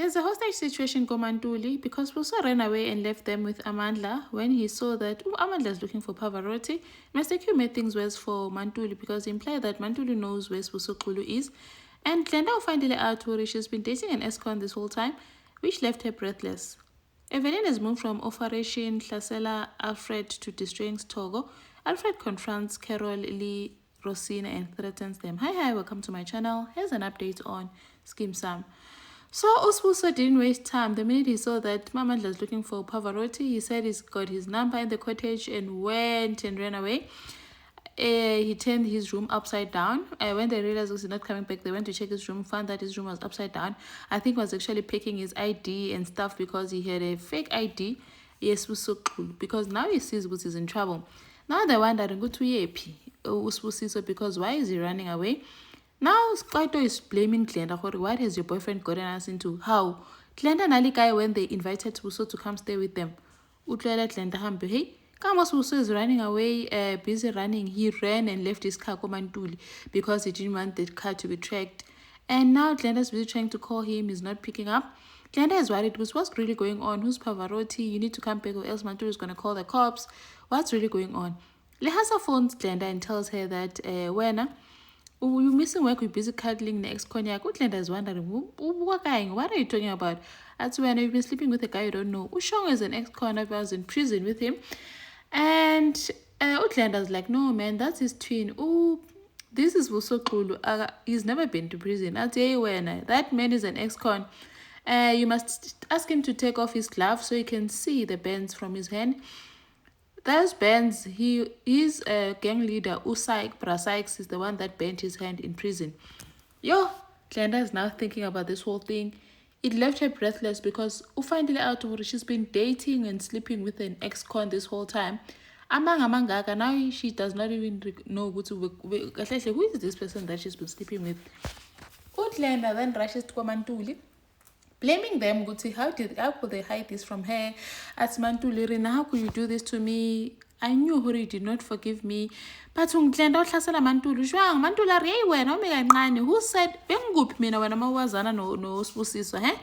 There's a hostage situation Komantuli because Puso ran away and left them with Amandla when he saw that Amandla is looking for Pavarotti. Mr. Q made things worse for Mantuli because he implied that Mantuli knows where Puso Kulu is. And Glenda finally out where she's been dating an ex-con this whole time, which left her breathless. Evelyn has moved from Operation Hlasela Alfred to destroying Togo. Alfred confronts Carol, Lee, Rosina and threatens them. Hi, welcome to my channel. Here's an update on Scheme Sam. So Uspuso didn't waste time. The minute he saw that Mamandla is looking for Pavarotti, he said he's got his number in the cottage and went and ran away. He turned his room upside down. When they realized he was not coming back, they went to check his room, found that his room was upside down. I think he was actually picking his ID and stuff because he had a fake ID. Yes, was so cool because now he sees what is in trouble. Now they're wondering, go to Yepi, Uspusiso, because why is he running away? Now Kaito is blaming Glenda. What has your boyfriend gotten us into? How? Glenda Nalikai when they invited Puso to come stay with them. Utlela Glenda Hambe. Hey, Kamos Puso is running away, busy running. He ran and left his car Komantuli because he didn't want the car to be tracked. And now Glenda's busy trying to call him. He's not picking up. Glenda is worried because what's really going on? Who's Pavarotti? You need to come back or else Mantuli is going to call the cops. What's really going on? Lehasa phones Glenda and tells her that when you're missing work, we're busy cuddling the ex-cognac. Glenda is wondering, what are you talking about? That's when you've been sleeping with a guy you don't know. Ushong is an ex-cognac. I was in prison with him. And Glenda's like, no, man, that's his twin. Oh, this is so cool. He's never been to prison. I'll tell you when. That man is an ex-con. You must ask him to take off his glove so you can see the burns from his hand. Those burns, his gang leader, Usaik Brasaiks, is the one that bent his hand in prison. Yo, Glenda is now thinking about this whole thing. It left her breathless because finally out of she's been dating and sleeping with an ex-con this whole time. Amangaka, now she does not even know who is this person that she's been sleeping with. Glenda then rushes to Komantuli, blaming them. How could they hide this from her? As Mantuli, Rina, how could you do this to me? I knew Hori did not forgive me. But Glenda Hlasela Mantuli, Juang, Mantula Rewe, no me who said Bengup Mina when Amawazana no Spusiso, eh?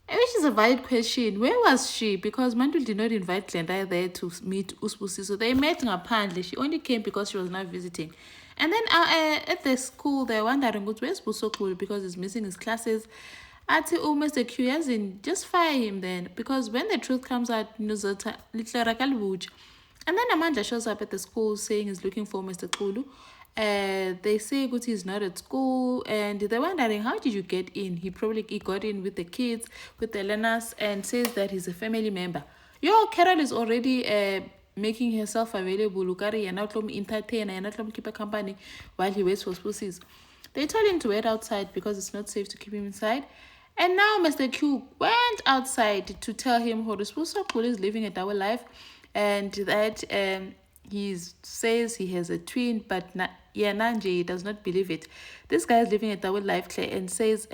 Which is a valid question. Where was she? Because Mantul did not invite Glenda there to meet Uspusiso. They met apparently. She only came because she was not visiting. And then at the school, they're wondering, where's Puso cool because he's missing his classes. Ati Mr. Q as in just fire him then, because when the truth comes out, Nuzota little Rakalbuj. And then Amanda shows up at the school saying he's looking for Mr. Kulu. They say Guti is not at school and they're wondering, how did you get in? He got in with the kids, with the learners, and says that he's a family member. Yo, Carol is already making herself available. Lukari and not entertain and not keep a company while he waits for Spussies. They told him to wait outside because it's not safe to keep him inside. And now Mr. Q went outside to tell him Horus Pusokul is living a double life and that he says he has a twin, but Nanje does not believe it. This guy is living a double life, Claire, and says,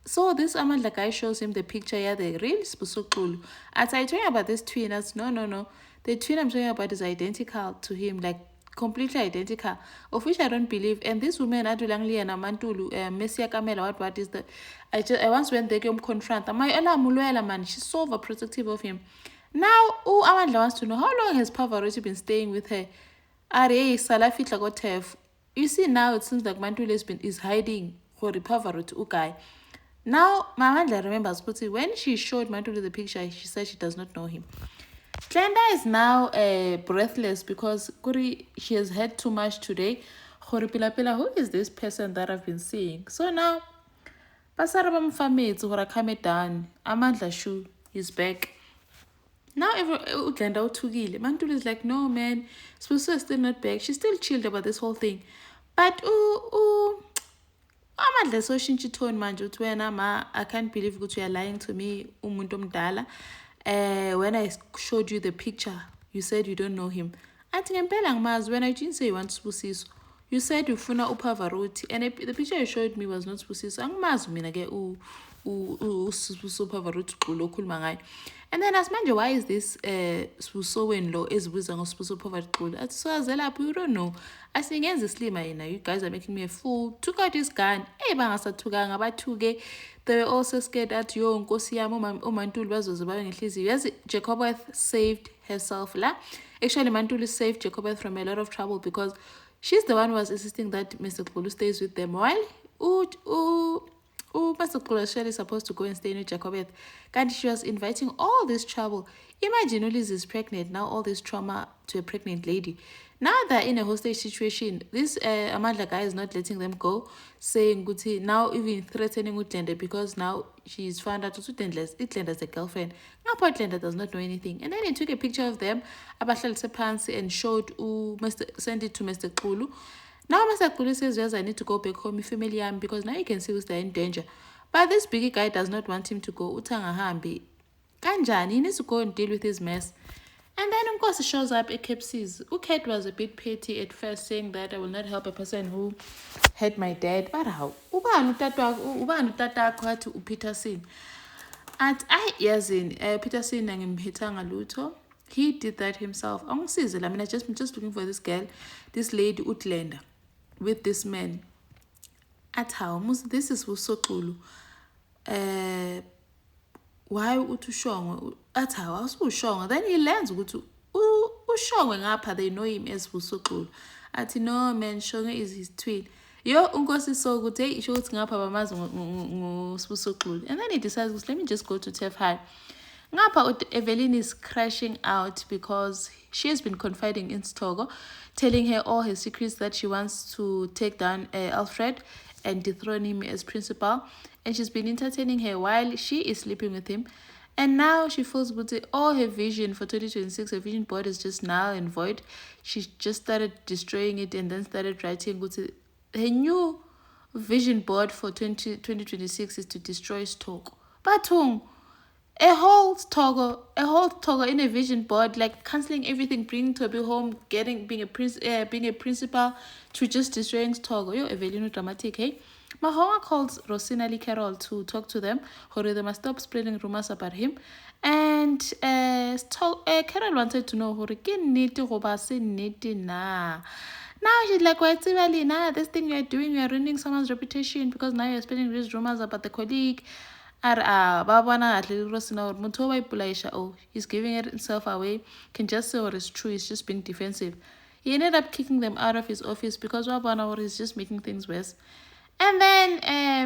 so this Amandla guy shows him the picture, the real Spusokulu. As I told you about this twin, as no. The twin I'm talking about is identical to him, like completely identical, of which I don't believe. And this woman, Adulangli and Amantulu, Messia Camela, what is the? I once went there to confront. Man, she's so overprotective of him. Now, Amandla wants to know how long has Pavarotti been staying with her. You see, now it seems like Mantulu is hiding for the Pavarotti guy. Now, Amandla remembers, but when she showed Mantulu the picture, she said she does not know him. Glenda is now breathless because she has had too much today. Pila, who is this person that I've been seeing? So now, Pasarabam Famits or come down. Amandla Shu is back. Now Glenda Tugile. Mantul is like, no man, Spuso is still not back. She's still chilled about this whole thing. But Amandla so shinchi tone manjo to I can't believe you are lying to me, Dala. When I showed you the picture, you said you don't know him. I think when I didn't say you want Spusiso, you said you funa Pavarotti, and the picture you showed me was not Spusiso. Angmaz minage uSibuso Pavarotti Xulu okhuluma ngayo. And then as manje, why is this Sibuso-in-law ezibizwa ngoSibuso Pavarotti Xulu? Athi sozelapho, you don't know. Asingenza islima yena, you guys are making me a fool. Took out his gun. Bangasathukanga bathuke. They were also scared at yo nkosi yami uMaNtuli bazoze babe ngenhliziyo. Yazi Jacobeth saved herself la. Actually Mantuli saved Jacobeth from a lot of trouble because she's the one who was insisting that Mr. Xulu stays with them while Mr. Xulu was surely supposed to go and stay with Jacobeth. And she was inviting all this trouble. Imagine Liz is pregnant, now all this trauma to a pregnant lady. Now they're in a hostage situation. This Amandla guy is not letting them go, saying Guti now even threatening Utlenda because now she's found out Utlenda's a girlfriend. Now Utlenda does not know anything. And then he took a picture of them, and showed sent it to Mr. Xulu. Now Mr. Xulu says, yes, I need to go back home, family because now you can see they're in danger. But this biggie guy does not want him to go. Utanga hambi. Kanjani, he needs to go and deal with his mess. And then of course it shows up at Kepsies. Uket was a bit petty at first, saying that I will not help a person who had my dad. But how? Ubani utata to Peterson. At Yazin, Peterson ngimhithanga lutho. He did that himself. I mean, I'm just looking for this girl, this lady Utlenda, with this man. At how? This is Sibuso Xulu. Why uTushongwe? At how? Ushongwe. Then he learns ukuthi uShongwe ngapha, they know him as Sibuso Xulu. Athi no man, Shongwe is his twin. Yo unkosi so ukuthi isho ukuthi ngapha bamazi ngoSibuso Xulu. And then he decides, let me just go to TEF High. Ngapha Evelyn is crashing out because she has been confiding in Stogo, telling her all her secrets that she wants to take down Alfred and dethrone him as principal. And she's been entertaining her while she is sleeping with him. And now she feels good. All her vision for 2026, her vision board is just null and void. She just started destroying it and then started writing. Her new vision board for 2026 is to destroy Stogo. But a whole Togo in a vision board, like cancelling everything, bringing Toby home, being a principal, to just destroying Togo. Yo, Evelyn dramatic, hey? Mahonga calls Rosina Lee Carroll to talk to them, or they must stop spreading rumors about him. And Carol wanted to know who na. Now she's like, this thing you're doing, you're ruining someone's reputation because now you're spreading these rumors about the colleague. He's giving it himself away. Can just say what is true, he's just being defensive. He ended up kicking them out of his office because Wabana is just making things worse. And then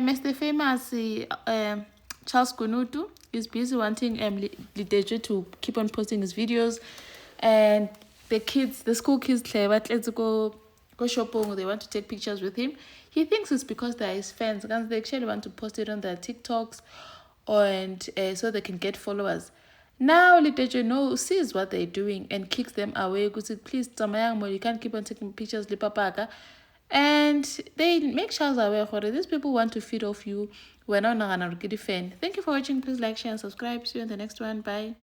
Mr. Famous Charles Kunutu is busy wanting Lidejo to keep on posting his videos, and the school kids let's go shopping, they want to take pictures with him. He thinks it's because they're his fans, because they actually want to post it on their TikToks and so they can get followers. Now Lidejo sees what they're doing and kicks them away because please Tamayang, you can't keep on taking pictures Lipapaka. And they make Charles aware that these people want to feed off you. We're not a fan. Thank you for watching. Please like, share, and subscribe. See you in the next one. Bye.